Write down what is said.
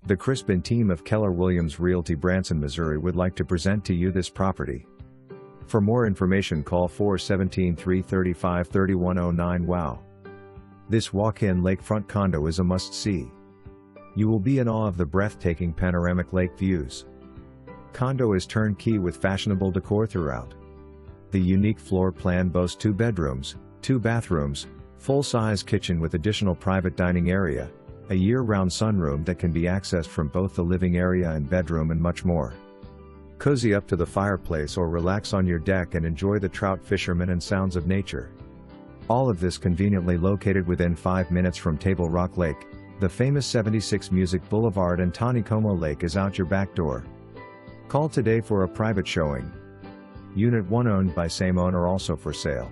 The Crispin team of Keller Williams Realty Branson, Missouri would like to present to you this property. For more information call 417-335-3109. Wow! This walk-in lakefront condo is a must-see. You will be in awe of the breathtaking panoramic lake views. Condo is turnkey with fashionable decor throughout. The unique floor plan boasts 2 bedrooms, 2 bathrooms, full-size kitchen with additional private dining area, a year-round sunroom that can be accessed from both the living area and bedroom, and much more. Cozy up to the fireplace or relax on your deck and enjoy the trout, fishermen, and sounds of nature. All of this conveniently located within 5 minutes from Table Rock Lake. The famous 76 Music Blvd and Taneycomo Lake is out your back door. Call today for a private showing. Unit 1 owned by same owner, also for sale.